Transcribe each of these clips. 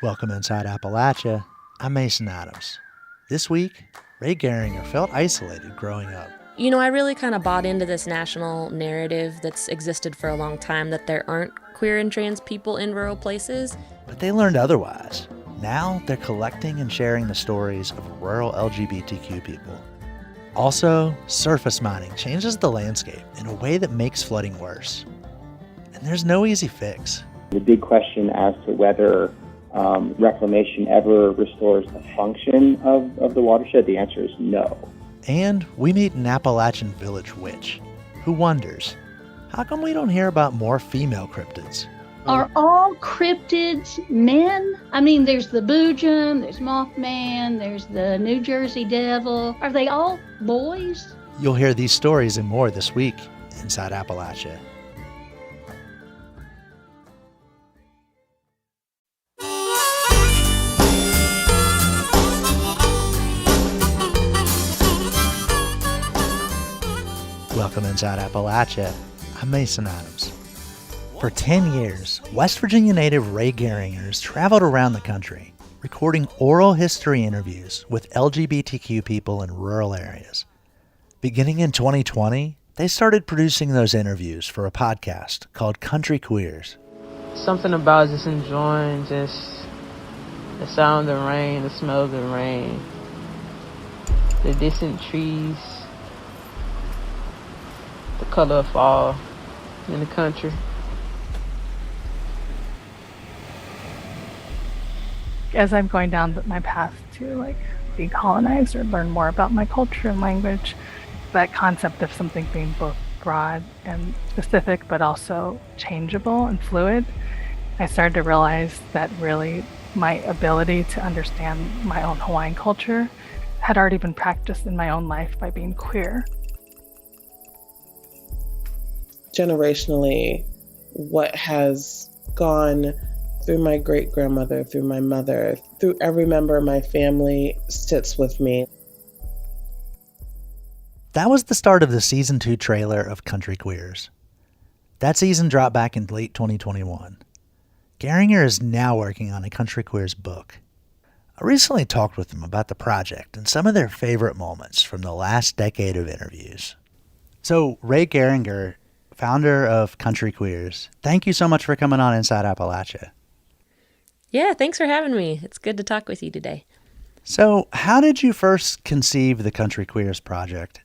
Welcome inside Appalachia. I'm Mason Adams. This week, Rae Garringer felt isolated growing up. You know, I really kind of bought into this national narrative that's existed for a long time that there aren't queer and trans people in rural places. But they learned otherwise. Now they're collecting and sharing the stories of rural LGBTQ people. Also, surface mining changes the landscape in a way that makes flooding worse. And there's no easy fix. The big question as to whether reclamation ever restores the function of the watershed, the answer is no. And we meet an Appalachian village witch who wonders, how come we don't hear about more female cryptids? Are all cryptids men? I mean, there's the Boojum, there's Mothman, there's the New Jersey Devil. Are they all boys? You'll hear these stories and more this week inside Appalachia. Welcome inside Appalachia. I'm Mason Adams. For 10 years, West Virginia native Rae Garringer has traveled around the country, recording oral history interviews with LGBTQ people in rural areas. Beginning in 2020, they started producing those interviews for a podcast called Country Queers. Something about just enjoying just the sound of the rain, the smell of the rain, the distant trees, the color of fall in the country. As I'm going down my path to decolonize or learn more about my culture and language, that concept of something being both broad and specific but also changeable and fluid, I started to realize that really my ability to understand my own Hawaiian culture had already been practiced in my own life by being queer. Generationally, what has gone through my great-grandmother, through my mother, through every member of my family sits with me. That was the start of the Season 2 trailer of Country Queers. That season dropped back in late 2021. Garringer is now working on a Country Queers book. I recently talked with them about the project and some of their favorite moments from the last decade of interviews. So, Rae Garringer, founder of Country Queers, thank you so much for coming on Inside Appalachia. Yeah, thanks for having me. It's good to talk with you today. So, how did you first conceive the Country Queers project?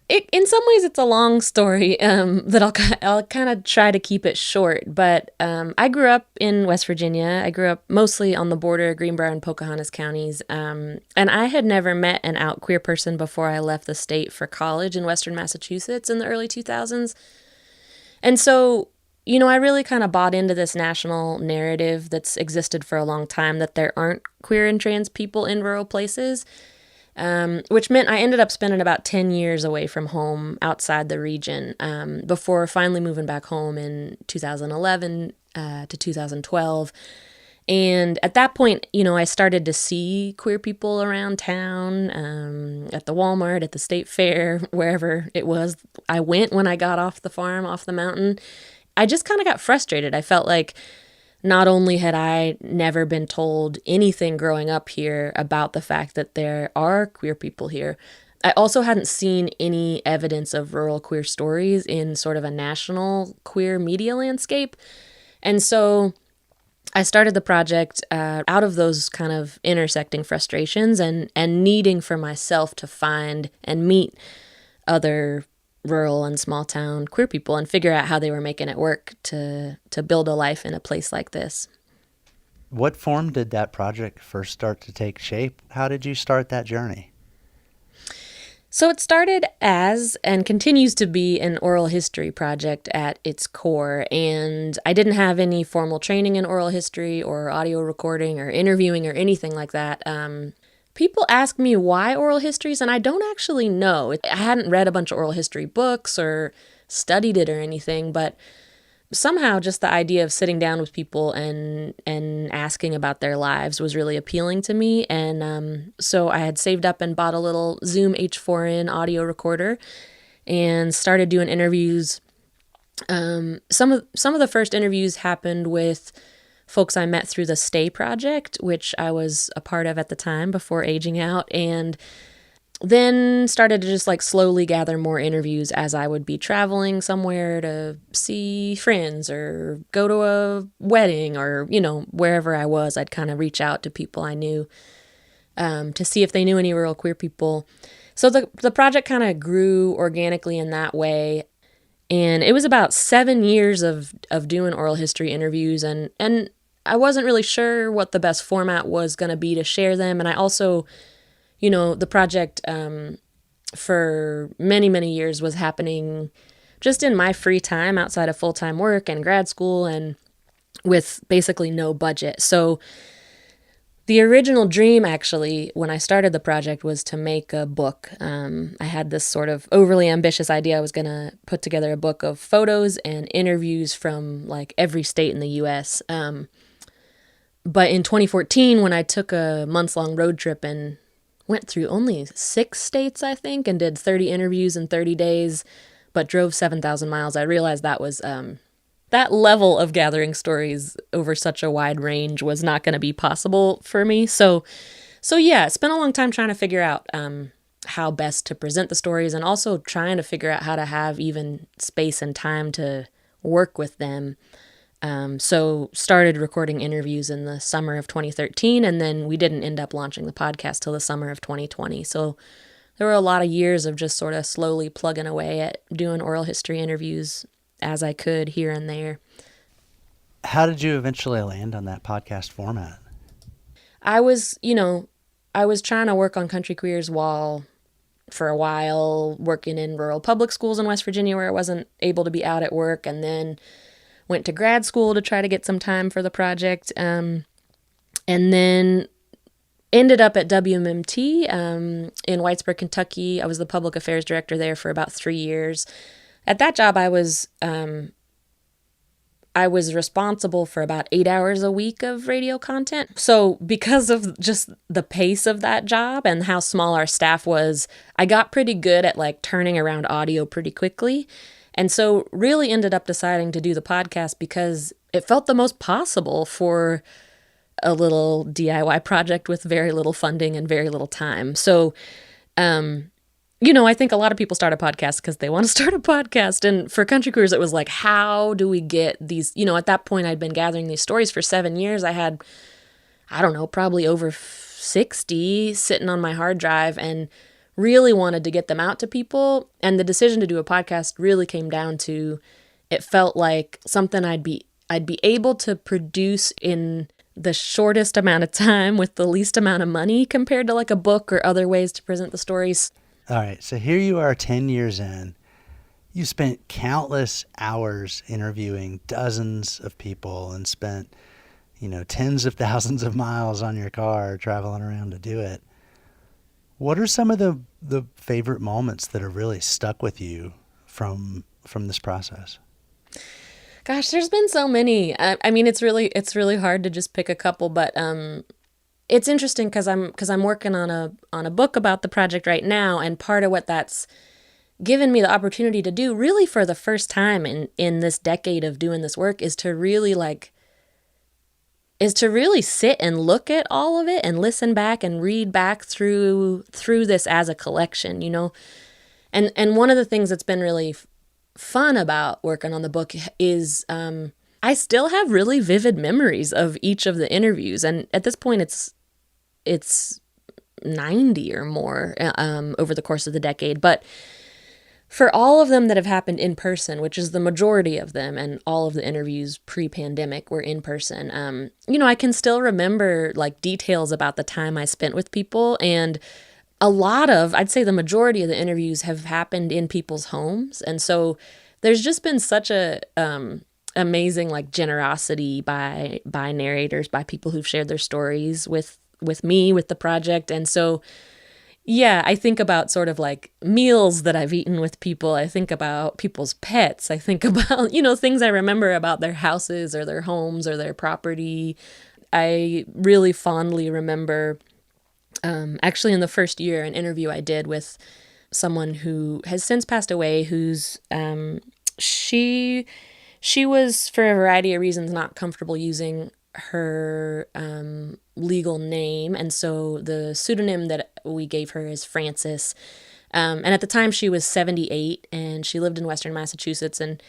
In some ways, it's a long story that I'll kind of try to keep it short. But I grew up in West Virginia. I grew up mostly on the border, Greenbrier and Pocahontas counties. And I had never met an out queer person before I left the state for college in Western Massachusetts in the early 2000s. And so, you know, I really kind of bought into this national narrative that's existed for a long time that there aren't queer and trans people in rural places. Which meant I ended up spending about 10 years away from home outside the region before finally moving back home in 2011 to 2012. And at that point, you know, I started to see queer people around town, at the Walmart, at the state fair, wherever it was I went when I got off the farm, off the mountain. I just kind of got frustrated. I felt like not only had I never been told anything growing up here about the fact that there are queer people here, I also hadn't seen any evidence of rural queer stories in sort of a national queer media landscape. And so I started the project out of those kind of intersecting frustrations and needing for myself to find and meet other rural and small town queer people and figure out how they were making it work to build a life in a place like this. What form did that project first start to take shape? How did you start that journey? So it started as and continues to be an oral history project at its core, and I didn't have any formal training in oral history or audio recording or interviewing or anything like that. People ask me why oral histories, and I don't actually know. I hadn't read a bunch of oral history books or studied it or anything, but somehow just the idea of sitting down with people and asking about their lives was really appealing to me. And so I had saved up and bought a little Zoom H4n audio recorder and started doing interviews. Some of the first interviews happened with folks I met through the Stay Project, which I was a part of at the time before aging out, and then started to just like slowly gather more interviews as I would be traveling somewhere to see friends or go to a wedding, or, wherever I was, I'd kind of reach out to people I knew to see if they knew any rural queer people. So the project kind of grew organically in that way. And it was about 7 years of doing oral history interviews, and I wasn't really sure what the best format was going to be to share them. And I also, the project for many, many years was happening just in my free time outside of full-time work and grad school, and with basically no budget. So the original dream, actually, when I started the project, was to make a book. I had this sort of overly ambitious idea. I was going to put together a book of photos and interviews from like every state in the U.S. But in 2014, when I took a months-long road trip and went through only 6 states, I think, and did 30 interviews in 30 days, but drove 7,000 miles, I realized that was that level of gathering stories over such a wide range was not going to be possible for me. So yeah, it's been a long time trying to figure out how best to present the stories, and also trying to figure out how to have even space and time to work with them. So started recording interviews in the summer of 2013, and then we didn't end up launching the podcast till the summer of 2020. So there were a lot of years of just sort of slowly plugging away at doing oral history interviews as I could here and there. How did you eventually land on that podcast format? I was trying to work on country queers for a while, working in rural public schools in West Virginia where I wasn't able to be out at work, and then went to grad school to try to get some time for the project, and then ended up at WMMT in Whitesburg, Kentucky. I was the public affairs director there for about 3 years. At that job, I was responsible for about 8 hours a week of radio content. So because of just the pace of that job and how small our staff was, I got pretty good at like turning around audio pretty quickly. And so really ended up deciding to do the podcast because it felt the most possible for a little DIY project with very little funding and very little time. So, I think a lot of people start a podcast because they want to start a podcast. And for country queers, it was like, how do we get these, at that point I'd been gathering these stories for 7 years. I had, I don't know, probably over 60 sitting on my hard drive, and really wanted to get them out to people. And the decision to do a podcast really came down to, it felt like something I'd be able to produce in the shortest amount of time with the least amount of money compared to like a book or other ways to present the stories. All right, so here you are 10 years in. You spent countless hours interviewing dozens of people and spent, tens of thousands of miles on your car traveling around to do it. What are some of the favorite moments that have really stuck with you from this process? Gosh, there's been so many. I mean, it's really hard to just pick a couple, but it's interesting because I'm working on a book about the project right now, and part of what that's given me the opportunity to do, really for the first time in this decade of doing this work, is to really sit and look at all of it and listen back and read back through this as a collection, And one of the things that's been really fun about working on the book is I still have really vivid memories of each of the interviews. And at this point, it's 90 or more over the course of the decade. But for all of them that have happened in person, which is the majority of them, and all of the interviews pre-pandemic were in person, I can still remember like details about the time I spent with people. And I'd say the majority of the interviews have happened in people's homes. And so there's just been such a amazing like generosity by narrators, by people who've shared their stories with me, with the project. And so, yeah, I think about sort of like meals that I've eaten with people. I think about people's pets. I think about, things I remember about their houses or their homes or their property. I really fondly remember, actually in the first year, an interview I did with someone who has since passed away, who's, she was, for a variety of reasons, not comfortable using her legal name, and so the pseudonym that we gave her is Frances. And at the time she was 78, and she lived in Western Massachusetts, and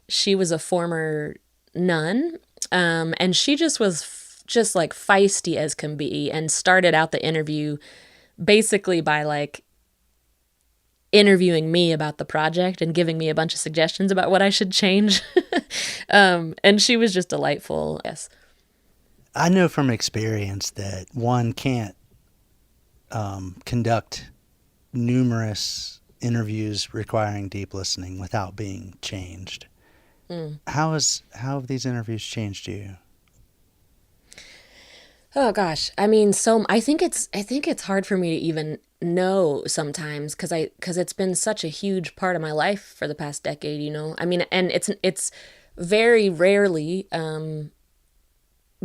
she was a former nun, and she just was just like feisty as can be, and started out the interview basically by like interviewing me about the project and giving me a bunch of suggestions about what I should change. And she was just delightful. Yes. I know from experience that one can't conduct numerous interviews requiring deep listening without being changed. How have these interviews changed you? Oh gosh. I mean, so I think it's hard for me to even know sometimes because it's been such a huge part of my life for the past decade, you know. I mean, and it's very rarely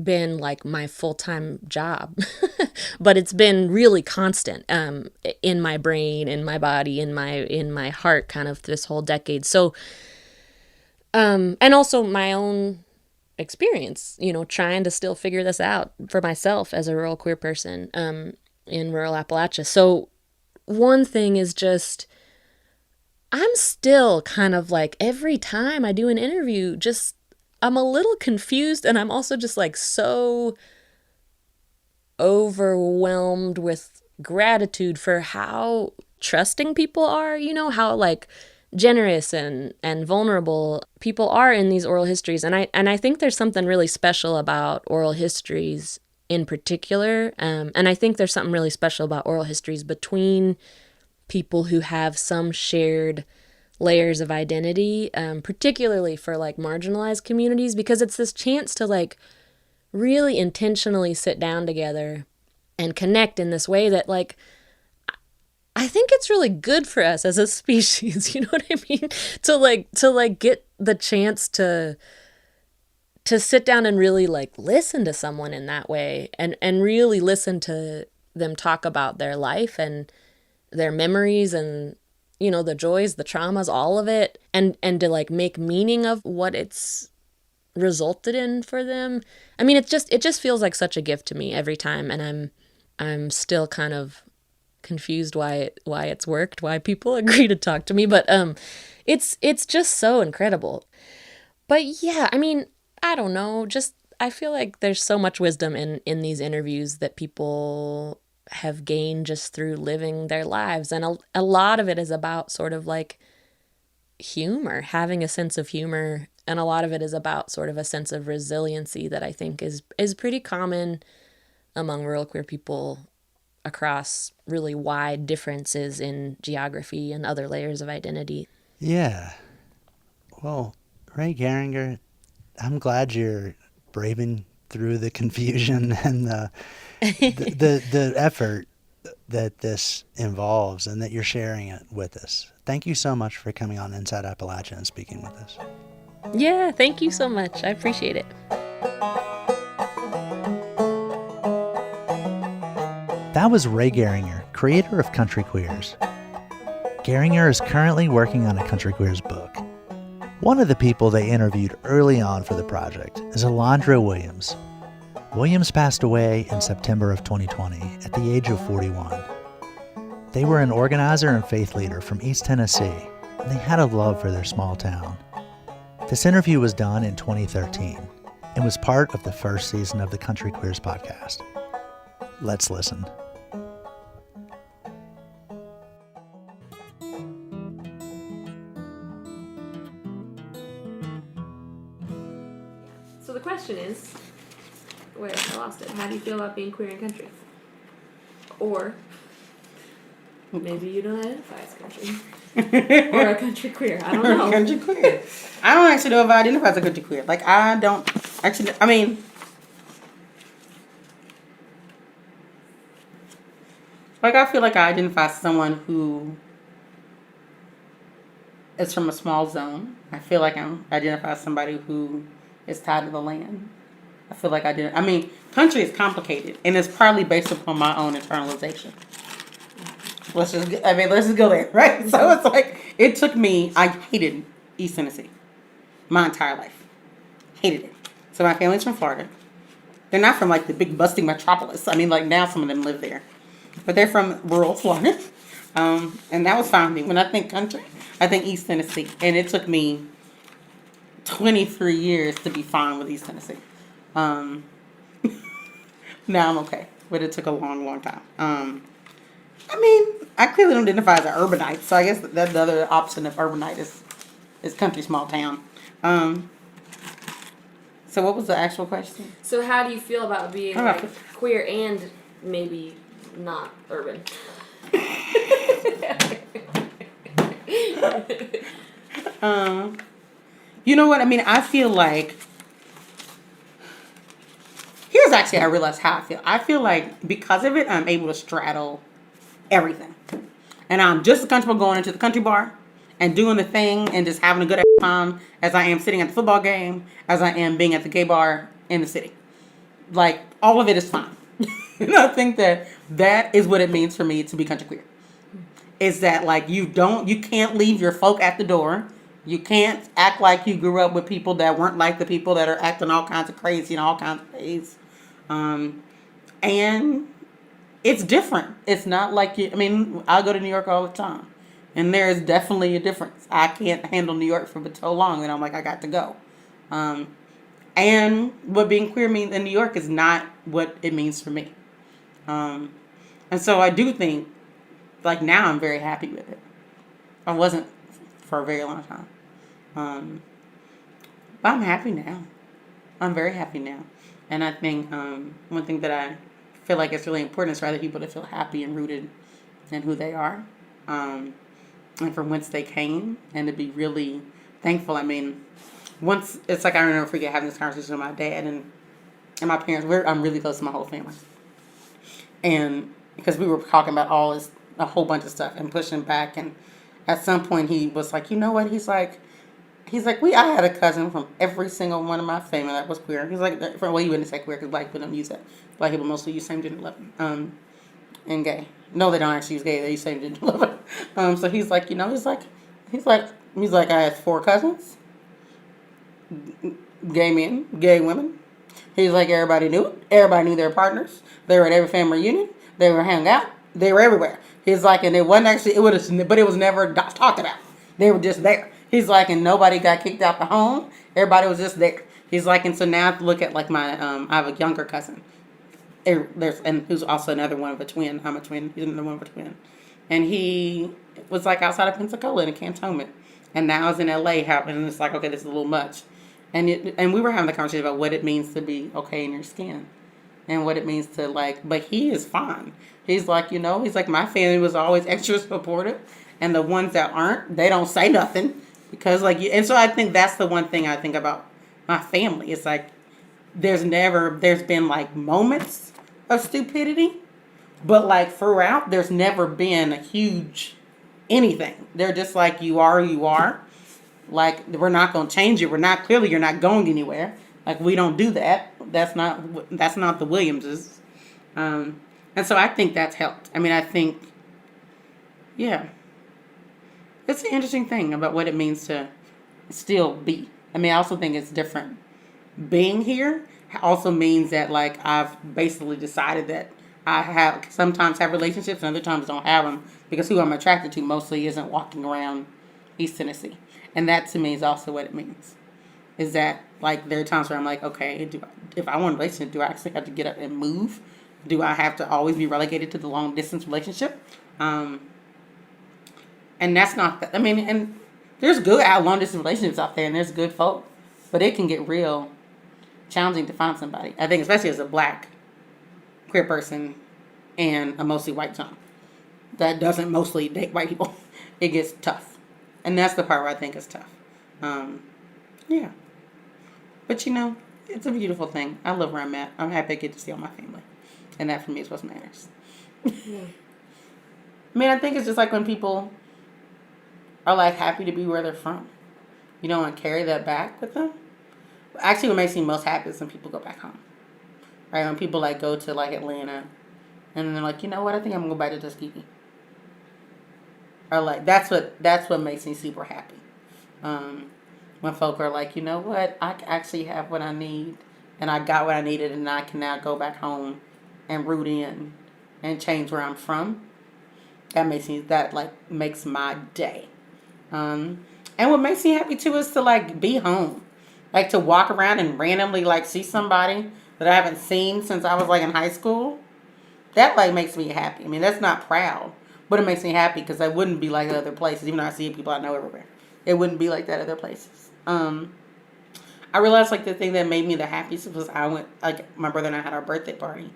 been like my full-time job, but it's been really constant in my brain, in my body, in my heart, kind of this whole decade. So and also my own experience, you know, trying to still figure this out for myself as a rural queer person in rural Appalachia. So one thing is just, I'm still kind of like, every time I do an interview, just, I'm a little confused, and I'm also just like so overwhelmed with gratitude for how trusting people are, you know, how like generous and vulnerable people are in these oral histories. And I think there's something really special about oral histories in particular. And I think there's something really special about oral histories between people who have some shared layers of identity, particularly for like marginalized communities, because it's this chance to like really intentionally sit down together and connect in this way that like, I think it's really good for us as a species, you know what I mean? To like get the chance to sit down and really like listen to someone in that way, and really listen to them talk about their life and their memories and, you know, the joys, the traumas, all of it, and to like make meaning of what it's resulted in for them. I mean, it just feels like such a gift to me every time, and I'm still kind of confused why it's worked, why people agree to talk to me, but it's just so incredible. But yeah, I mean, I don't know, just I feel like there's so much wisdom in these interviews that people have gained just through living their lives, and a lot of it is about sort of like humor, having a sense of humor, and a lot of it is about sort of a sense of resiliency that I think is pretty common among rural queer people across really wide differences in geography and other layers of identity. Yeah. Well, Rae Garringer, I'm glad you're braving through the confusion and the effort that this involves, and that you're sharing it with us. Thank you so much for coming on Inside Appalachia and speaking with us. Yeah, thank you so much. I appreciate it. That was Rae Garringer, creator of Country Queers. Garringer is currently working on a Country Queers book. One of the people they interviewed early on for the project is Alondra Williams. Williams passed away in September of 2020 at the age of 41. They were an organizer and faith leader from East Tennessee, and they had a love for their small town. This interview was done in 2013 and was part of the first season of the Country Queers podcast. Let's listen. So the question is, wait, I lost it. How do you feel about being queer in country? Or maybe you don't identify as country. Or a country queer. I don't know. Country queer. I don't actually know if I identify as a country queer. Like, I don't actually, I mean, like, I feel like I identify as someone who is from a small zone. I feel like I identify as somebody who is tied to the land. I feel like I mean, country is complicated, and it's partly based upon my own internalization. Let's just go there, right? So it's like, it took me, I hated East Tennessee my entire life. Hated it. So my family's from Florida. They're not from like the big busting metropolis. I mean, like now some of them live there, but they're from rural Florida. And that was fine with me. When I think country, I think East Tennessee. And it took me 23 years to be fine with East Tennessee. Now I'm okay, but it took a long, long time. I mean, I clearly don't identify as an urbanite, so I guess that's the other option of urbanite is country, small town. So what was the actual question? So how do you feel about being like queer and maybe not urban? You know what? I mean, I feel like here's actually I realized how I feel. I feel like because of it, I'm able to straddle everything, and I'm just as comfortable going into the country bar and doing the thing and just having a good time as I am sitting at the football game, as I am being at the gay bar in the city. Like all of it is fine. And I think that is what it means for me to be country queer. Is that like you can't leave your folk at the door. You can't act like you grew up with people that weren't like the people that are acting all kinds of crazy in all kinds of ways. And it's different. It's not like I mean, I go to New York all the time. And there is definitely a difference. I can't handle New York for so long, and I'm like, I got to go. And what being queer means in New York is not what it means for me. And so I do think, like now I'm very happy with it. I wasn't for a very long time. But I'm happy now. I'm very happy now. And I think one thing that I feel like is really important is for other people to feel happy and rooted in who they are. And from whence they came, and to be really thankful. I mean, once it's like I never forget having this conversation with my dad and my parents. I'm really close to my whole family, and because we were talking about a whole bunch of stuff and pushing back, and at some point he was like, you know what? He's like, I had a cousin from every single one of my family that was queer. He's like, well, he wouldn't say queer because black people don't use that. Black people mostly use same gender loving, and gay. No, they don't actually use gay. They use same gender loving. So he's like, you know, he's like, I had 4 cousins, gay men, gay women. He's like, everybody knew it. Everybody knew their partners. They were at every family reunion. They were hanging out. They were everywhere. He's like, and it wasn't actually, but it was never talked about. They were just there. He's like, and nobody got kicked out the home. Everybody was just there. He's like, and so now I have to look at like my, I have a younger cousin. And who's also another one of a twin. I'm a twin. He's another one of a twin. And he was like outside of Pensacola in a cantonment. And now he's in LA, and it's like, okay, this is a little much. And we were having the conversation about what it means to be okay in your skin. And what it means to like, but he is fine. He's like, you know, he's like, my family was always extra supportive. And the ones that aren't, they don't say nothing. Because like, and so I think that's the one thing I think about my family. It's like, there's been like moments of stupidity, but like throughout, there's never been a huge anything. They're just like, you are. Like, we're not going to change it. You're not going anywhere. Like, we don't do that. That's not the Williamses. And so I think that's helped. I mean, I think, yeah, it's an interesting thing about what it means to still be. I mean, I also think it's different. Being here also means that, like, I've basically decided that I sometimes have relationships and other times don't have them because who I'm attracted to mostly isn't walking around East Tennessee. And that to me is also what it means. Is that, like, there are times where I'm like, okay, if I want a relationship, do I actually have to get up and move? Do I have to always be relegated to the long distance relationship? And that's not, I mean, and there's good long distance relationships out there and there's good folk, but it can get real challenging to find somebody. I think especially as a black queer person and a mostly white son that doesn't mostly date white people, it gets tough. And that's the part where I think is tough. Yeah. But you know, it's a beautiful thing. I love where I'm at. I'm happy I get to see all my family. And that for me is what matters. Yeah. I mean, I think it's just like when people are like happy to be where they're from. You don't want to carry that back with them. Actually, what makes me most happy is when people go back home. Right? When people like go to like Atlanta and then they're like, you know what, I think I'm gonna go back to Tuskegee. Or like that's what makes me super happy. When folk are like, you know what, I actually have what I need and I got what I needed, and I can now go back home and root in and change where I'm from. That makes my day. And what makes me happy too is to like be home, like to walk around and randomly like see somebody that I haven't seen since I was like in high school. That like makes me happy. I mean, that's not proud, but it makes me happy because I wouldn't be like other places, even though I see people I know everywhere. It wouldn't be like that other places. I realized like the thing that made me the happiest was I went, like my brother and I had our birthday party,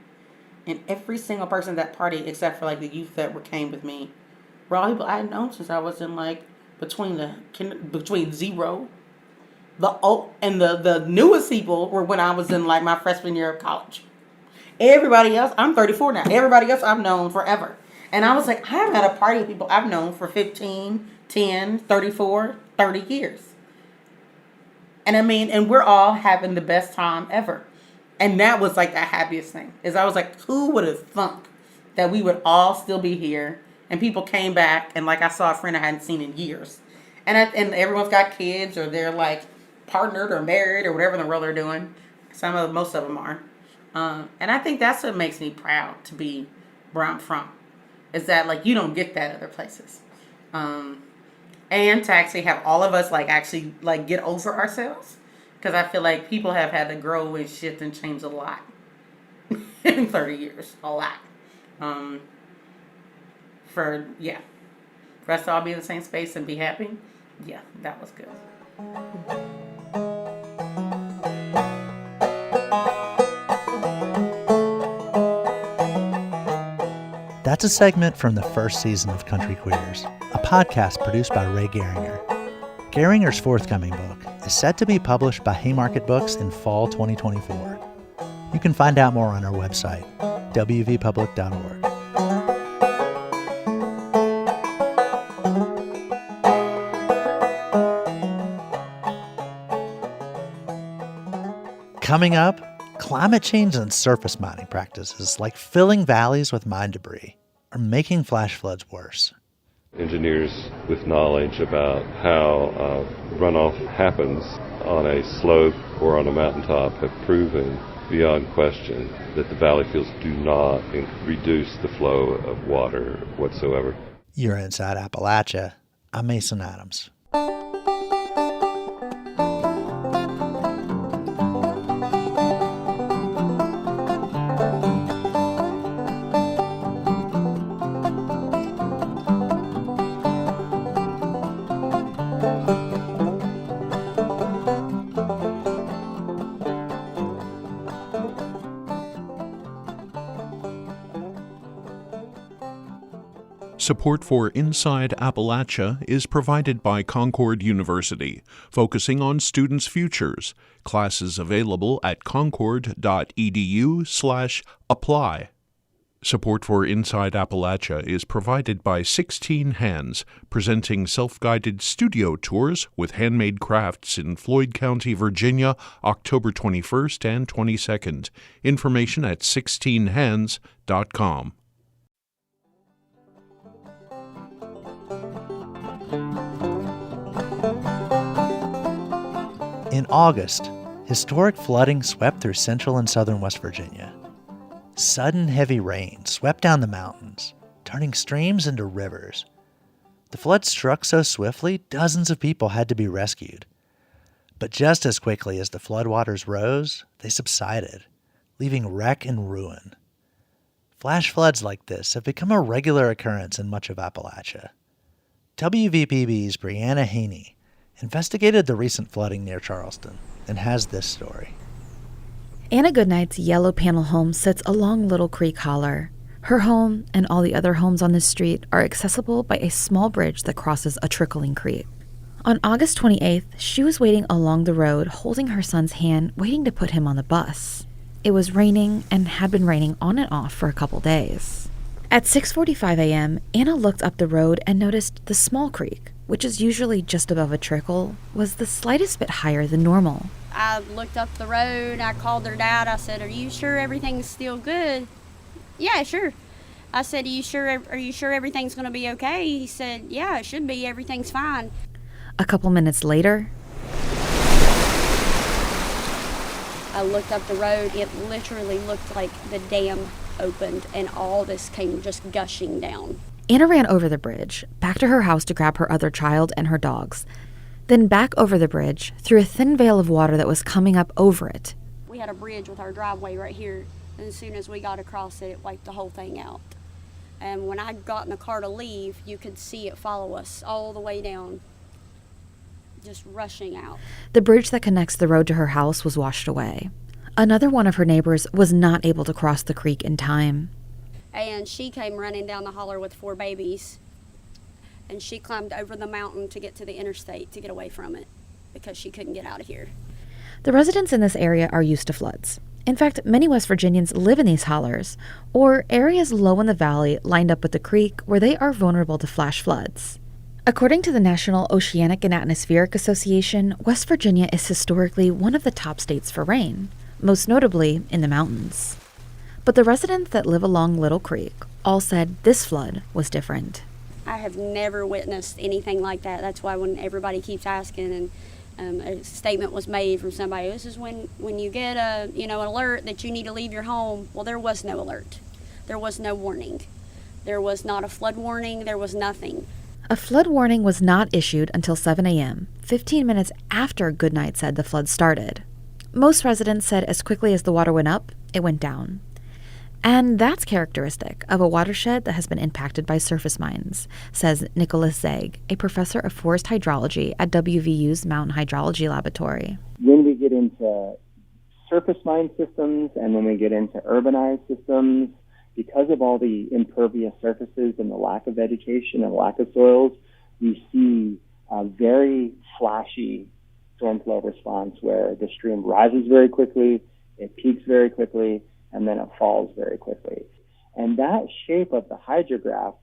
and every single person at that party, except for like the youth that came with me, were all people I had known since I was in like between 0, and the newest people were when I was in like my freshman year of college. Everybody else, I'm 34 now. Everybody else I've known forever. And I was like, I haven't had a party with people I've known for 15, 10, 34, 30 years. And I mean, and we're all having the best time ever. And that was like the happiest thing. Is I was like, who would have thunk that we would all still be here? And people came back, and like I saw a friend I hadn't seen in years. And everyone's got kids, or they're like partnered or married or whatever in the world they're doing. Most of them are. And I think that's what makes me proud to be where I'm from. Is that like you don't get that other places. And to actually have all of us like actually like get over ourselves. Because I feel like people have had to grow and shift and change a lot in 30 years. A lot. For us to all be in the same space and be happy. Yeah, that was good. That's a segment from the first season of Country Queers, a podcast produced by Rae Garringer. Garringer's forthcoming book is set to be published by Haymarket Books in fall 2024. You can find out more on our website, wvpublic.org. Coming up, climate change and surface mining practices like filling valleys with mine debris are making flash floods worse. Engineers with knowledge about how runoff happens on a slope or on a mountaintop have proven beyond question that the valley fields do not reduce the flow of water whatsoever. You're inside Appalachia. I'm Mason Adams. Support for Inside Appalachia is provided by Concord University, focusing on students' futures. Classes available at concord.edu/apply. Support for Inside Appalachia is provided by 16 Hands, presenting self-guided studio tours with handmade crafts in Floyd County, Virginia, October 21st and 22nd. Information at 16hands.com. In August, historic flooding swept through central and southern West Virginia. Sudden heavy rain swept down the mountains, turning streams into rivers. The flood struck so swiftly, dozens of people had to be rescued. But just as quickly as the floodwaters rose, they subsided, leaving wreck and ruin. Flash floods like this have become a regular occurrence in much of Appalachia. WVPB's Brianna Haney investigated the recent flooding near Charleston and has this story. Anna Goodnight's yellow panel home sits along Little Creek Holler. Her home and all the other homes on this street are accessible by a small bridge that crosses a trickling creek. On August 28th, she was waiting along the road holding her son's hand, waiting to put him on the bus. It was raining and had been raining on and off for a couple days. At 6:45 a.m., Anna looked up the road and noticed the small creek, which is usually just above a trickle, was the slightest bit higher than normal. I looked up the road, I called her dad, I said, "Are you sure everything's still good?" "Yeah, sure." I said, Are you sure everything's gonna be okay?" He said, "Yeah, it should be, everything's fine." A couple minutes later, I looked up the road. It literally looked like the dam opened and all this came just gushing down. Anna ran over the bridge, back to her house to grab her other child and her dogs, then back over the bridge through a thin veil of water that was coming up over it. We had a bridge with our driveway right here, and as soon as we got across it, it wiped the whole thing out. And when I got in the car to leave, you could see it follow us all the way down, just rushing out. The bridge that connects the road to her house was washed away. Another one of her neighbors was not able to cross the creek in time. And she came running down the holler with 4 babies, and she climbed over the mountain to get to the interstate to get away from it because she couldn't get out of here. The residents in this area are used to floods. In fact, many West Virginians live in these hollers, or areas low in the valley lined up with the creek where they are vulnerable to flash floods. According to the National Oceanic and Atmospheric Association, West Virginia is historically one of the top states for rain, most notably in the mountains. But the residents that live along Little Creek all said this flood was different. I have never witnessed anything like that. That's why when everybody keeps asking and a statement was made from somebody, this is when you get an alert that you need to leave your home. Well, there was no alert. There was no warning. There was not a flood warning. There was nothing. A flood warning was not issued until 7 a.m., 15 minutes after Goodnight said the flood started. Most residents said as quickly as the water went up, it went down. And that's characteristic of a watershed that has been impacted by surface mines, says Nicholas Zeg, a professor of forest hydrology at WVU's Mountain Hydrology Laboratory. When we get into surface mine systems and when we get into urbanized systems, because of all the impervious surfaces and the lack of vegetation and lack of soils, we see a very flashy storm flow response where the stream rises very quickly, it peaks very quickly, and then it falls very quickly. And that shape of the hydrograph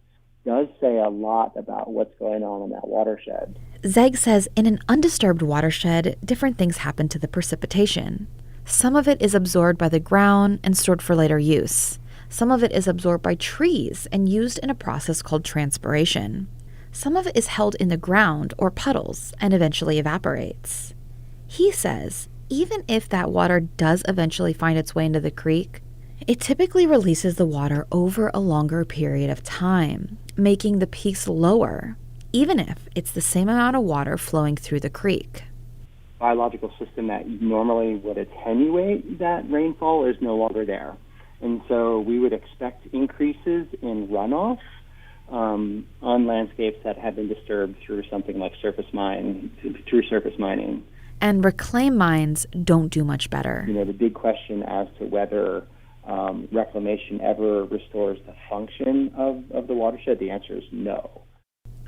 does say a lot about what's going on in that watershed. Zeg says in an undisturbed watershed, different things happen to the precipitation. Some of it is absorbed by the ground and stored for later use. Some of it is absorbed by trees and used in a process called transpiration. Some of it is held in the ground or puddles and eventually evaporates. He says even if that water does eventually find its way into the creek, it typically releases the water over a longer period of time, making the peaks lower, even if it's the same amount of water flowing through the creek. Biological system that normally would attenuate that rainfall is no longer there. And so we would expect increases in runoff on landscapes that have been disturbed through something like surface mining. And reclaim mines don't do much better. You know, the big question as to whether reclamation ever restores the function of the watershed, the answer is no.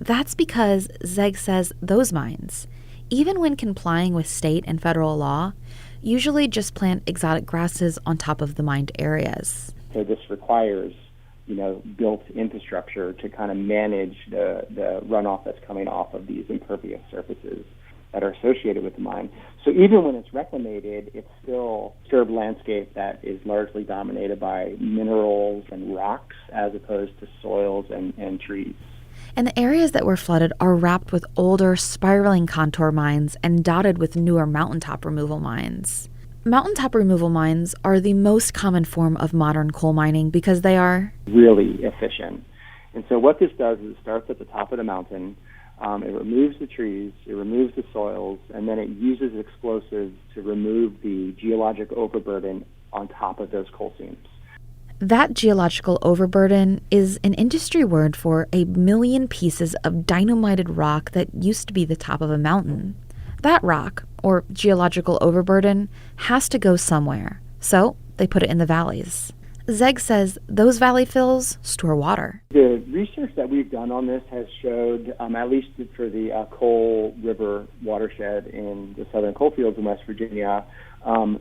That's because Zeg says those mines, even when complying with state and federal law, usually just plant exotic grasses on top of the mined areas. So this requires, built infrastructure to kind of manage the runoff that's coming off of these impervious surfaces that are associated with the mine. So even when it's reclamated, it's still a disturbed landscape that is largely dominated by minerals and rocks as opposed to soils and trees. And the areas that were flooded are wrapped with older, spiraling contour mines and dotted with newer mountaintop removal mines. Mountaintop removal mines are the most common form of modern coal mining because they are really efficient. And so what this does is it starts at the top of the mountain. It removes the trees, it removes the soils, and then it uses explosives to remove the geologic overburden on top of those coal seams. That geological overburden is an industry word for 1 million pieces of dynamited rock that used to be the top of a mountain. That rock, or geological overburden, has to go somewhere, so they put it in the valleys. Zeg says those valley fills store water. The research that we've done on this has showed, at least for the Coal River watershed in the southern coalfields in West Virginia,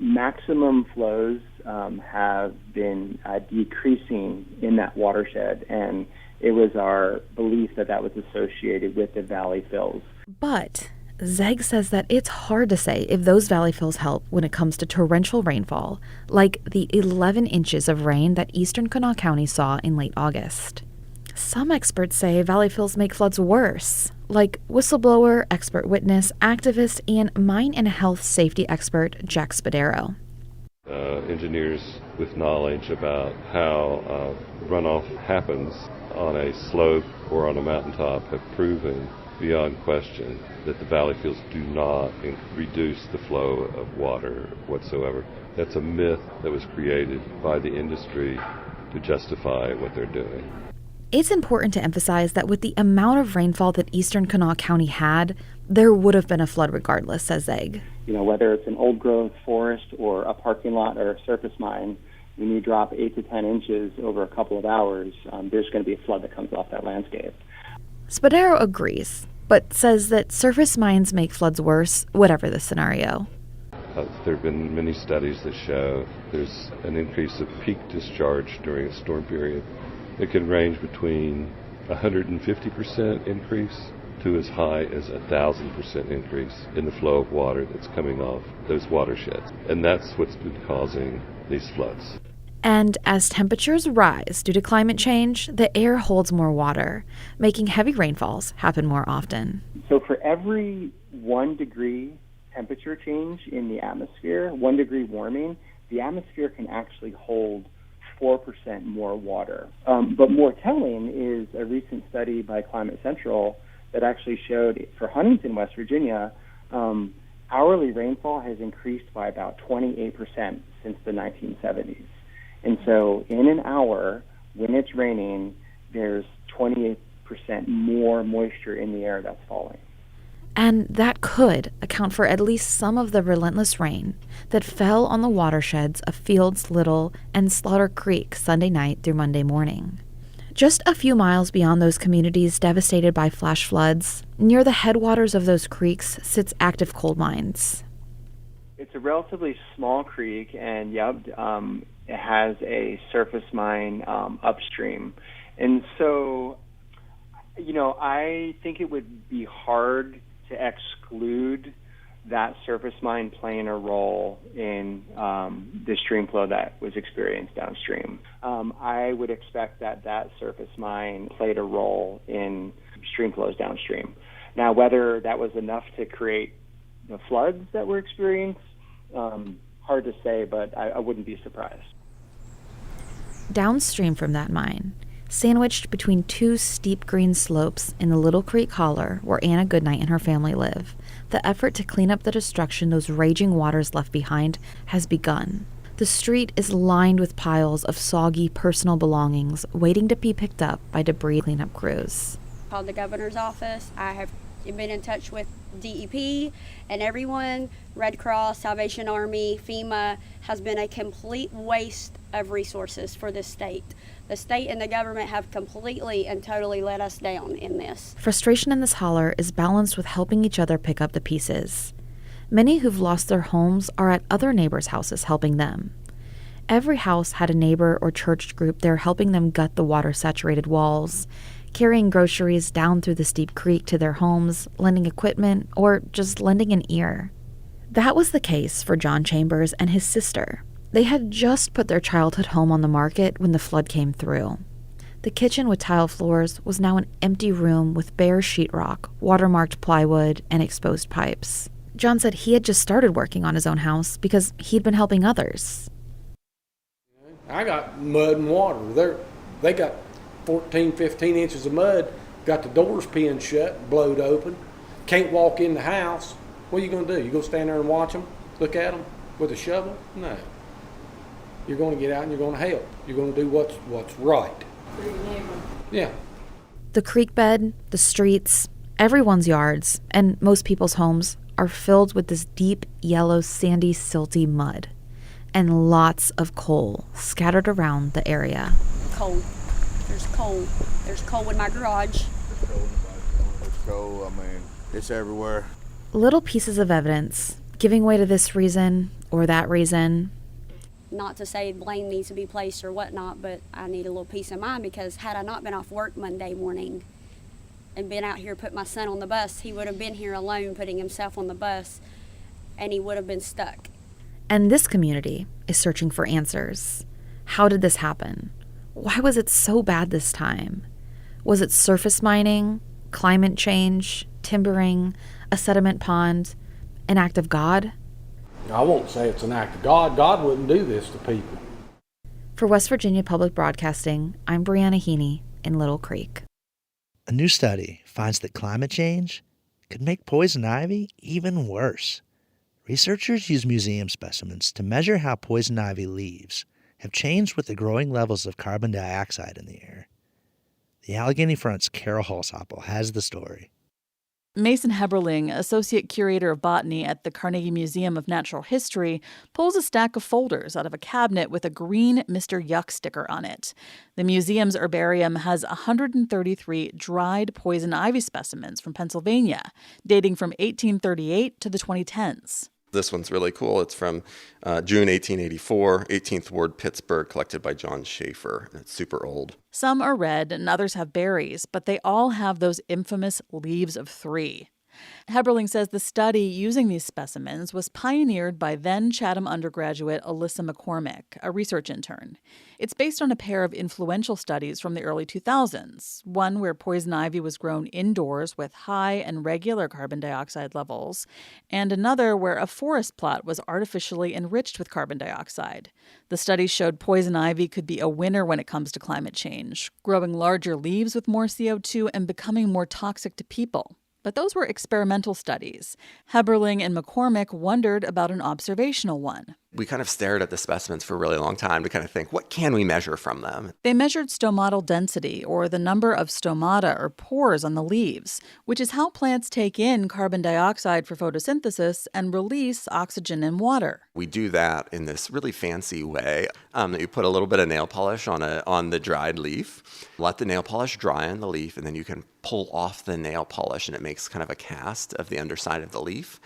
maximum flows have been decreasing in that watershed, and it was our belief that was associated with the valley fills. But Zeg says that it's hard to say if those valley fills help when it comes to torrential rainfall, like the 11 inches of rain that eastern Kanawha County saw in late August. Some experts say valley fills make floods worse, like whistleblower, expert witness, activist, and mine and health safety expert Jack Spadaro. Engineers with knowledge about how runoff happens on a slope or on a mountaintop have proven beyond question that the valley fields do not reduce the flow of water whatsoever. That's a myth that was created by the industry to justify what they're doing. It's important to emphasize that with the amount of rainfall that eastern Kanawha County had, there would have been a flood regardless, says Zeg. Whether it's an old-growth forest or a parking lot or a surface mine, when you drop 8 to 10 inches over a couple of hours, there's going to be a flood that comes off that landscape. Spadaro agrees, but says that surface mines make floods worse, whatever the scenario. There have been many studies that show there's an increase of peak discharge during a storm period. It can range between 150% increase to as high as 1,000% increase in the flow of water that's coming off those watersheds. And that's what's been causing these floods. And as temperatures rise due to climate change, the air holds more water, making heavy rainfalls happen more often. So for every 1 degree temperature change in the atmosphere, 1 degree warming, the atmosphere can actually hold 4% more water. But more telling is a recent study by Climate Central that actually showed for Huntington, West Virginia, hourly rainfall has increased by about 28% since the 1970s. And so in an hour, when it's raining, there's 28% more moisture in the air that's falling. And that could account for at least some of the relentless rain that fell on the watersheds of Fields, Little, and Slaughter Creek Sunday night through Monday morning. Just a few miles beyond those communities devastated by flash floods, near the headwaters of those creeks sits active coal mines. It's a relatively small creek, and it has a surface mine upstream. And so, I think it would be hard to exclude that surface mine playing a role in the stream flow that was experienced downstream. I would expect that surface mine played a role in stream flows downstream. Now, whether that was enough to create the floods that were experienced, hard to say, but I wouldn't be surprised. Downstream from that mine, sandwiched between two steep green slopes in the Little Creek Holler where Anna Goodnight and her family live, the effort to clean up the destruction those raging waters left behind has begun. The street is lined with piles of soggy personal belongings waiting to be picked up by debris cleanup crews. Called the governor's office. I have been in touch with DEP and everyone. Red Cross, Salvation Army, FEMA has been a complete waste of resources for this state. The state and the government have completely and totally let us down in this. Frustration in this holler is balanced with helping each other pick up the pieces. Many who've lost their homes are at other neighbors' houses helping them. Every house had a neighbor or church group there helping them gut the water-saturated walls, carrying groceries down through the steep creek to their homes, lending equipment, or just lending an ear. That was the case for John Chambers and his sister. They had just put their childhood home on the market when the flood came through. The kitchen with tile floors was now an empty room with bare sheetrock, watermarked plywood, and exposed pipes. John said he had just started working on his own house because he'd been helping others. I got mud and water. They got 14, 15 inches of mud, got the doors pinned shut, blowed open, can't walk in the house. What are you going to do? You going to stand there and watch them, look at them with a shovel? No. You're going to get out and you're going to help. You're going to do what's right. Yeah. The creek bed, the streets, everyone's yards, and most people's homes are filled with this deep, yellow, sandy, silty mud. And lots of coal scattered around the area. Coal. There's coal. There's coal in my garage. There's coal. It's everywhere. Little pieces of evidence giving way to this reason or that reason. Not to say blame needs to be placed or whatnot, but I need a little peace of mind because had I not been off work Monday morning and been out here put my son on the bus, he would have been here alone putting himself on the bus and he would have been stuck. And this community is searching for answers. How did this happen? Why was it so bad this time? Was it surface mining, climate change, timbering, a sediment pond, an act of God? I won't say it's an act of God. God wouldn't do this to people. For West Virginia Public Broadcasting, I'm Brianna Heaney in Little Creek. A new study finds that climate change could make poison ivy even worse. Researchers use museum specimens to measure how poison ivy leaves have changed with the growing levels of carbon dioxide in the air. The Allegheny Front's Carol Holsapple has the story. Mason Heberling, Associate Curator of Botany at the Carnegie Museum of Natural History, pulls a stack of folders out of a cabinet with a green Mr. Yuck sticker on it. The museum's herbarium has 133 dried poison ivy specimens from Pennsylvania, dating from 1838 to the 2010s. This one's really cool. It's from June 1884, 18th Ward, Pittsburgh, collected by John Schaefer. And it's super old. Some are red and others have berries, but they all have those infamous leaves of 3. Heberling says the study using these specimens was pioneered by then Chatham undergraduate Alyssa McCormick, a research intern. It's based on a pair of influential studies from the early 2000s, one where poison ivy was grown indoors with high and regular carbon dioxide levels, and another where a forest plot was artificially enriched with carbon dioxide. The studies showed poison ivy could be a winner when it comes to climate change, growing larger leaves with more CO2 and becoming more toxic to people. But those were experimental studies. Heberling and McCormick wondered about an observational one. We kind of stared at the specimens for a really long time to kind of think, what can we measure from them? They measured stomatal density, or the number of stomata or pores on the leaves, which is how plants take in carbon dioxide for photosynthesis and release oxygen and water. We do that in this really fancy way that you put a little bit of nail polish on the dried leaf, let the nail polish dry on the leaf, and then you can pull off the nail polish, and it makes kind of a cast of the underside of the leaf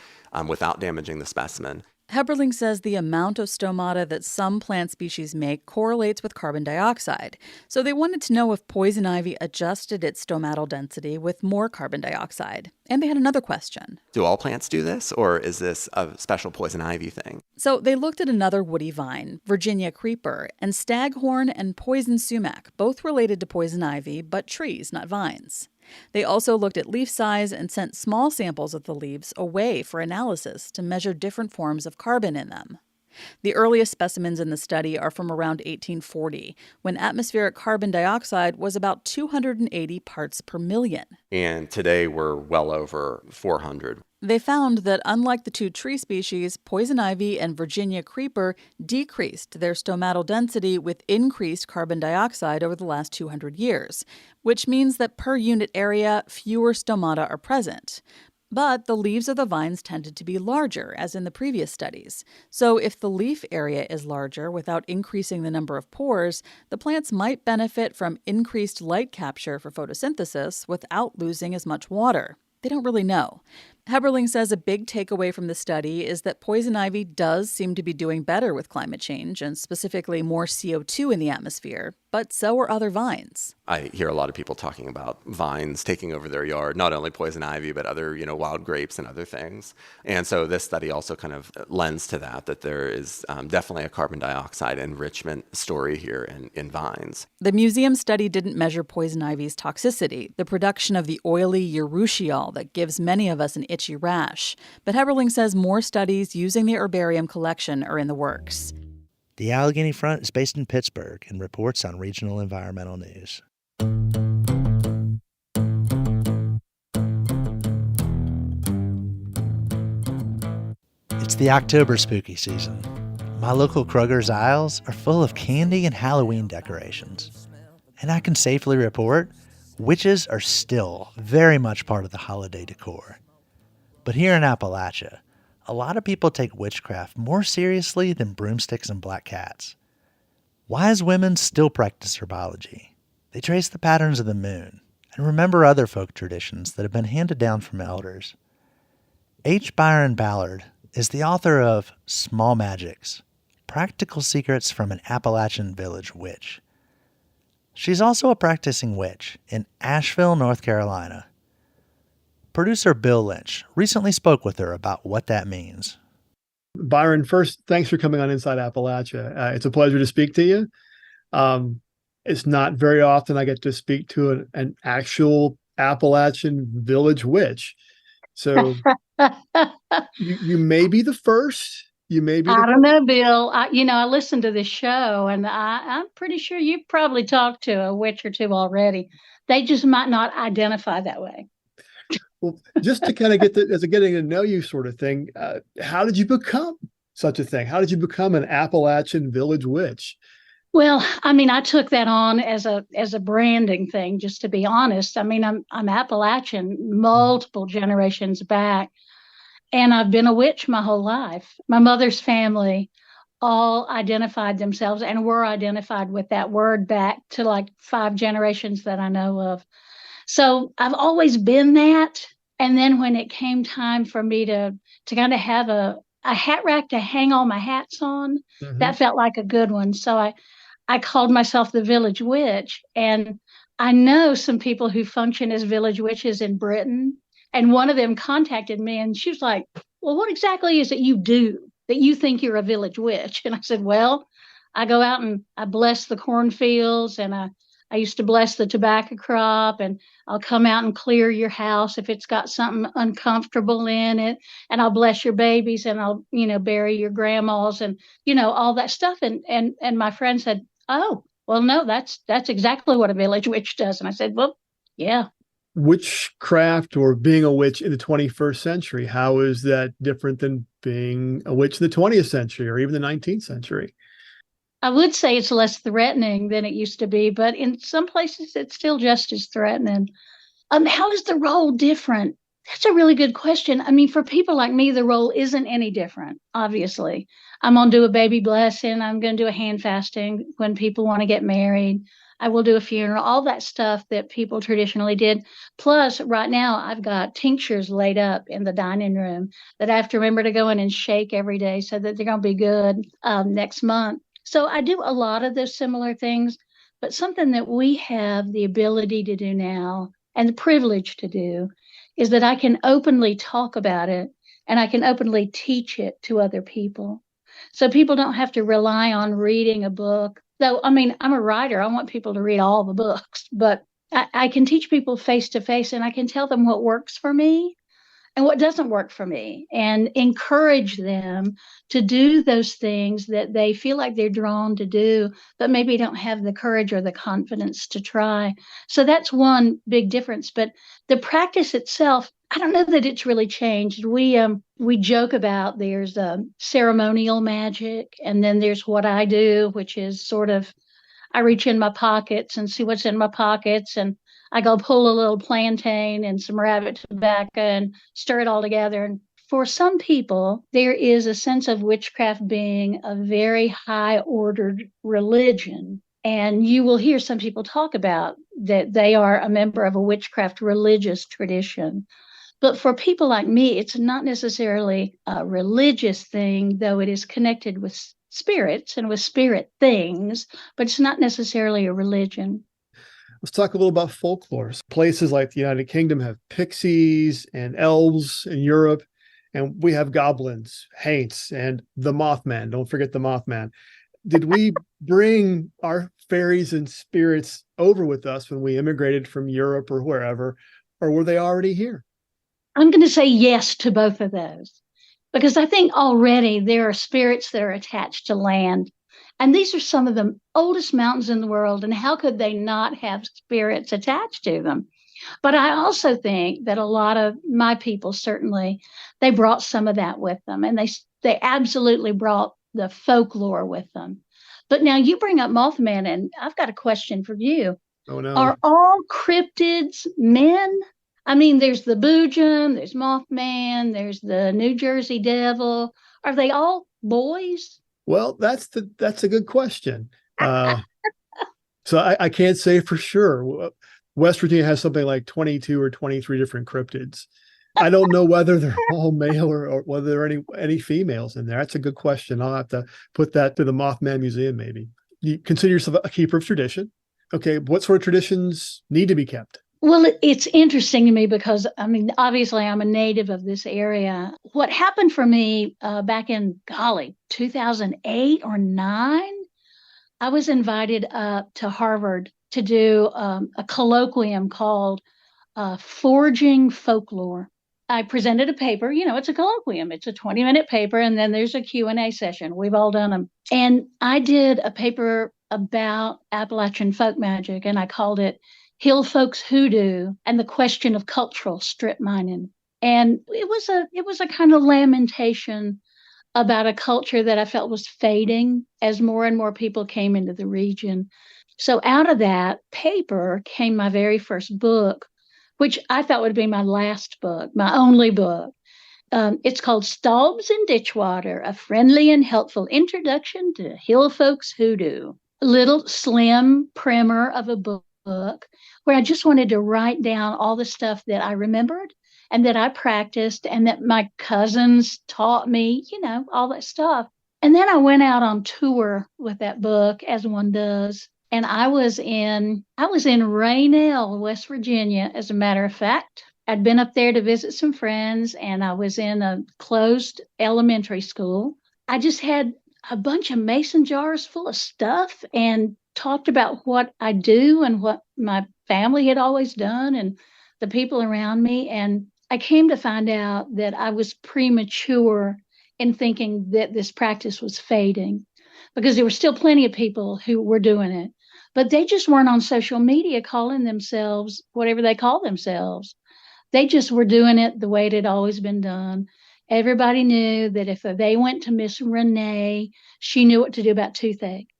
without damaging the specimen. Heberling says the amount of stomata that some plant species make correlates with carbon dioxide, so they wanted to know if poison ivy adjusted its stomatal density with more carbon dioxide. And they had another question. Do all plants do this, or is this a special poison ivy thing? So they looked at another woody vine, Virginia creeper, and staghorn and poison sumac, both related to poison ivy, but trees, not vines. They also looked at leaf size and sent small samples of the leaves away for analysis to measure different forms of carbon in them. The earliest specimens in the study are from around 1840, when atmospheric carbon dioxide was about 280 parts per million. And today we're well over 400. They found that unlike the 2 tree species, poison ivy and Virginia creeper decreased their stomatal density with increased carbon dioxide over the last 200 years, which means that per unit area, fewer stomata are present. But the leaves of the vines tended to be larger, as in the previous studies. So if the leaf area is larger without increasing the number of pores, the plants might benefit from increased light capture for photosynthesis without losing as much water. They don't really know. Heberling says a big takeaway from the study is that poison ivy does seem to be doing better with climate change, and specifically more CO2 in the atmosphere, but so are other vines. I hear a lot of people talking about vines taking over their yard, not only poison ivy, but other, wild grapes and other things. And so this study also kind of lends to that there is definitely a carbon dioxide enrichment story here in vines. The museum study didn't measure poison ivy's toxicity, the production of the oily urushiol that gives many of us an itchy rash. But Heberling says more studies using the herbarium collection are in the works. The Allegheny Front is based in Pittsburgh and reports on regional environmental news. It's the October spooky season. My local Kroger's aisles are full of candy and Halloween decorations. And I can safely report, witches are still very much part of the holiday decor. But here in Appalachia, a lot of people take witchcraft more seriously than broomsticks and black cats. Wise women still practice herbology. They trace the patterns of the moon and remember other folk traditions that have been handed down from elders. H. Byron Ballard is the author of Small Magics, Practical Secrets from an Appalachian Village Witch. She's also a practicing witch in Asheville, North Carolina. Producer Bill Lynch recently spoke with her about what that means. Byron, first, thanks for coming on Inside Appalachia. It's a pleasure to speak to you. It's not very often I get to speak to an actual Appalachian village witch. So you may be the first, You may be I the don't know, Bill. I listened to this show, and I'm pretty sure you've probably talked to a witch or two already. They just might not identify that way. Well, just to kind of get as a getting to know you sort of thing, how did you become such a thing? How did you become an Appalachian village witch? Well, I took that on as a branding thing, just to be honest. I'm Appalachian multiple generations back, and I've been a witch my whole life. My mother's family all identified themselves and were identified with that word back to like 5 generations that I know of. So I've always been that. And then when it came time for me to kind of have a hat rack to hang all my hats on, that felt like a good one. So I called myself the village witch. And I know some people who function as village witches in Britain. And one of them contacted me and she was like, well, what exactly is it you do that you think you're a village witch? And I said, well, I go out and I bless the cornfields, and I used to bless the tobacco crop, and I'll come out and clear your house if it's got something uncomfortable in it, and I'll bless your babies, and I'll, bury your grandmas, and, all that stuff. And my friend said, oh, well, no, that's exactly what a village witch does. And I said, well, yeah. Witchcraft or being a witch in the 21st century, how is that different than being a witch in the 20th century or even the 19th century? I would say it's less threatening than it used to be, but in some places it's still just as threatening. How is the role different? That's a really good question. For people like me, the role isn't any different, obviously. I'm going to do a baby blessing. I'm going to do a hand fasting when people want to get married. I will do a funeral, all that stuff that people traditionally did. Plus, right now, I've got tinctures laid up in the dining room that I have to remember to go in and shake every day so that they're going to be good next month. So I do a lot of those similar things, but something that we have the ability to do now and the privilege to do is that I can openly talk about it and I can openly teach it to other people. So people don't have to rely on reading a book. Though, I'm a writer. I want people to read all the books, but I can teach people face to face, and I can tell them what works for me and what doesn't work for me, and encourage them to do those things that they feel like they're drawn to do, but maybe don't have the courage or the confidence to try. So that's one big difference. But the practice itself, I don't know that it's really changed. We joke about there's ceremonial magic, and then there's what I do, which is sort of I reach in my pockets and see what's in my pockets, and I go pull a little plantain and some rabbit tobacco and stir it all together. And for some people, there is a sense of witchcraft being a very high ordered religion. And you will hear some people talk about that they are a member of a witchcraft religious tradition. But for people like me, it's not necessarily a religious thing, though it is connected with spirits and with spirit things, but it's not necessarily a religion. Let's talk a little about folklore. Places like the United Kingdom have pixies and elves in Europe, and we have goblins, haints, and the Mothman. Don't forget the Mothman. Did we bring our fairies and spirits over with us when we immigrated from Europe or wherever, or were they already here? I'm going to say yes to both of those, because I think already there are spirits that are attached to land. And these are some of the oldest mountains in the world. And how could they not have spirits attached to them? But I also think that a lot of my people, certainly, they brought some of that with them. And they absolutely brought the folklore with them. But now you bring up Mothman, and I've got a question for you. Oh, no. Are all cryptids men? There's the Boojum, there's Mothman, there's the New Jersey Devil. Are they all boys? Well, that's a good question. So I can't say for sure. West Virginia has something like 22 or 23 different cryptids. I don't know whether they're all male or whether there are any females in there. That's a good question. I'll have to put that to the Mothman Museum, maybe. You consider yourself a keeper of tradition. Okay, what sort of traditions need to be kept? Well, it's interesting to me because, obviously I'm a native of this area. What happened for me back in, 2008 or 9, I was invited up to Harvard to do a colloquium called Forging Folklore. I presented a paper. It's a colloquium. It's a 20-minute paper, and then there's a Q&A session. We've all done them. And I did a paper about Appalachian folk magic, and I called it Hill Folks Hoodoo and the Question of Cultural Strip Mining. And it was a kind of lamentation about a culture that I felt was fading as more and more people came into the region. So out of that paper came my very first book, which I thought would be my last book, my only book. It's called Stalbs and Ditchwater, A Friendly and Helpful Introduction to Hill Folks Hoodoo. A little slim primer of a book where I just wanted to write down all the stuff that I remembered and that I practiced and that my cousins taught me, all that stuff. And then I went out on tour with that book, as one does. And I was in Raynell, West Virginia, as a matter of fact. I'd been up there to visit some friends, and I was in a closed elementary school. I just had a bunch of mason jars full of stuff and talked about what I do and what my family had always done and the people around me. And I came to find out that I was premature in thinking that this practice was fading, because there were still plenty of people who were doing it, but they just weren't on social media calling themselves whatever they call themselves. They just were doing it the way it had always been done. Everybody knew that if they went to Miss Renee, she knew what to do about toothache.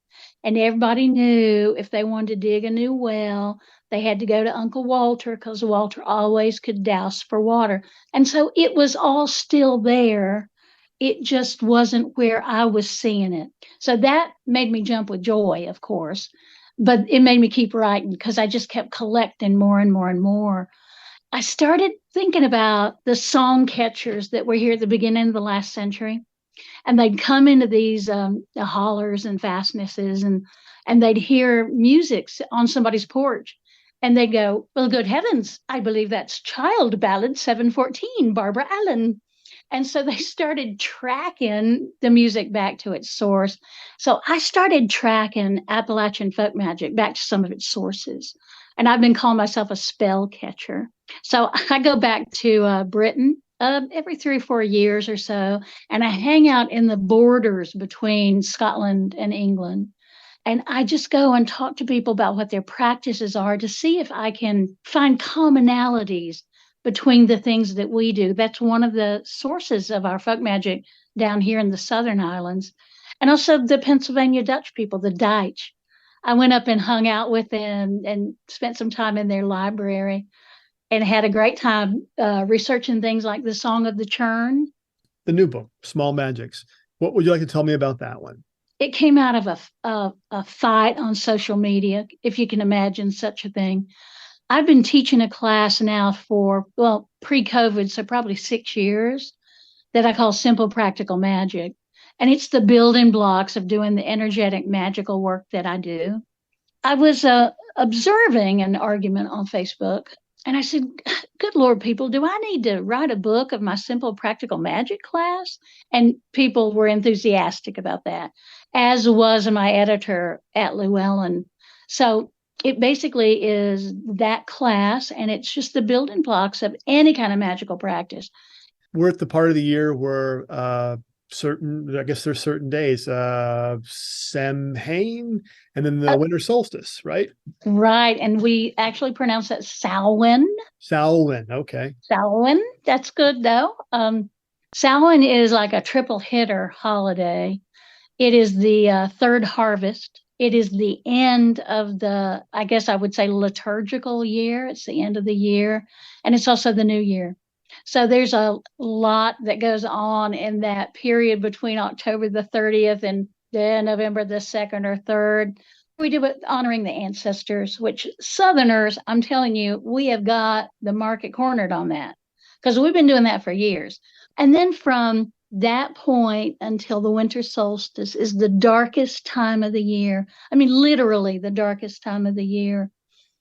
And everybody knew if they wanted to dig a new well, they had to go to Uncle Walter, because Walter always could douse for water. And so it was all still there. It just wasn't where I was seeing it. So that made me jump with joy, of course, but it made me keep writing because I just kept collecting more and more and more. I started thinking about the song catchers that were here at the beginning of the last century. And they'd come into these hollers and fastnesses, and they'd hear music on somebody's porch. And they'd go, well, good heavens, I believe that's Child Ballad 714, Barbara Allen. And so they started tracking the music back to its source. So I started tracking Appalachian folk magic back to some of its sources. And I've been calling myself a spell catcher. So I go back to Britain every 3 or 4 years or so, and I hang out in the borders between Scotland and England. And I just go and talk to people about what their practices are to see if I can find commonalities between the things that we do. That's one of the sources of our folk magic down here in the Southern Islands. And also the Pennsylvania Dutch people, the Dutch. I went up and hung out with them and spent some time in their library and had a great time researching things like the Song of the Churn. The new book, Small Magics. What would you like to tell me about that one? It came out of a fight on social media, if you can imagine such a thing. I've been teaching a class now for, pre-COVID, so probably 6 years, that I call Simple Practical Magic. And it's the building blocks of doing the energetic, magical work that I do. I was observing an argument on Facebook, and I said, good Lord, people, do I need to write a book of my Simple Practical Magic class? And people were enthusiastic about that, as was my editor at Llewellyn. So it basically is that class, and it's just the building blocks of any kind of magical practice. We're at the part of the year where there's certain days, Samhain, and then the winter solstice, right? Right. And we actually pronounce that Samhain. Samhain, okay. Samhain, that's good though. Samhain is like a triple hitter holiday. It is the third harvest. It is the end of the, I guess I would say, liturgical year. It's the end of the year. And it's also the new year. So there's a lot that goes on in that period between October the 30th and November the 2nd or 3rd. We do it honoring the ancestors, which Southerners, I'm telling you, we have got the market cornered on that because we've been doing that for years. And then from that point until the winter solstice is the darkest time of the year. I mean, literally the darkest time of the year.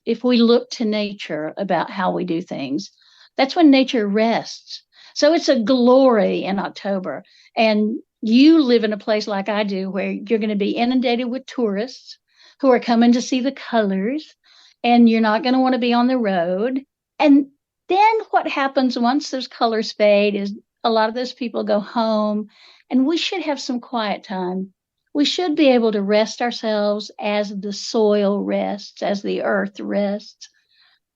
If we look to nature about how we do things, that's when nature rests. So it's a glory in October. And you live in a place like I do where you're going to be inundated with tourists who are coming to see the colors, and you're not going to want to be on the road. And Then what happens once those colors fade is a lot of those people go home, and we should have some quiet time. We should be able to rest ourselves as the soil rests, as the earth rests.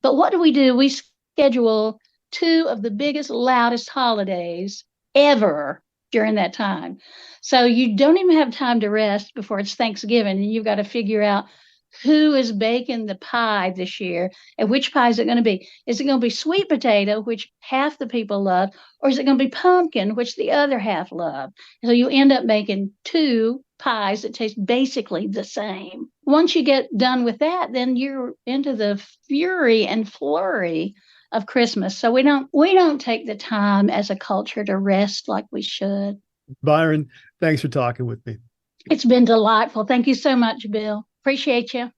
But what do? We schedule two of the biggest, loudest holidays ever during that time. So you don't even have time to rest before it's Thanksgiving, and you've got to figure out who is baking the pie this year and which pie is it going to be. Is it going to be sweet potato, which half the people love, or is it going to be pumpkin, which the other half love? So you end up making two pies that taste basically the same. Once you get done with that, then you're into the fury and flurry of Christmas. So we don't take the time as a culture to rest like we should. Byron, thanks for talking with me. It's been delightful. Thank you so much, Bill. Appreciate you.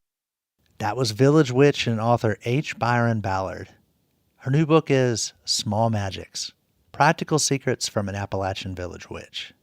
That was Village Witch and author H. Byron Ballard. Her new book is Small Magics: Practical Secrets from an Appalachian Village Witch.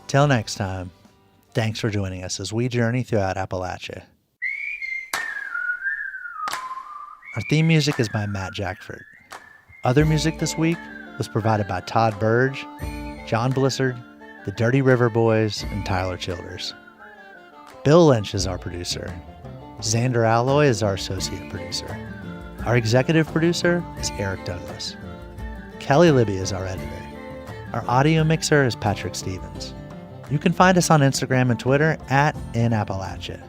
Till next time, thanks for joining us as we journey throughout Appalachia. Our theme music is by Matt Jackford. Other music this week was provided by Todd Burge, John Blissard, the Dirty River Boys, and Tyler Childers. Bill Lynch is our producer. Xander Alloy is our associate producer. Our executive producer is Eric Douglas. Kelly Libby is our editor. Our audio mixer is Patrick Stevens. You can find us on Instagram and Twitter @InAppalachia.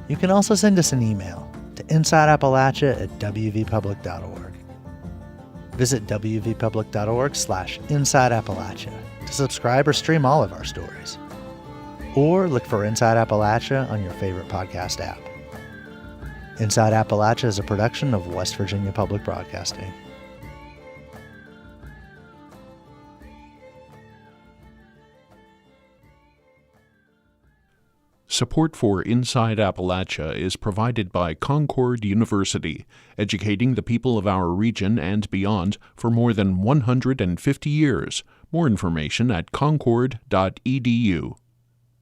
You can also send us an email to insideappalachia@wvpublic.org. Visit wvpublic.org/InsideAppalachia to subscribe or stream all of our stories. Or look for Inside Appalachia on your favorite podcast app. Inside Appalachia is a production of West Virginia Public Broadcasting. Support for Inside Appalachia is provided by Concord University, educating the people of our region and beyond for more than 150 years. More information at concord.edu.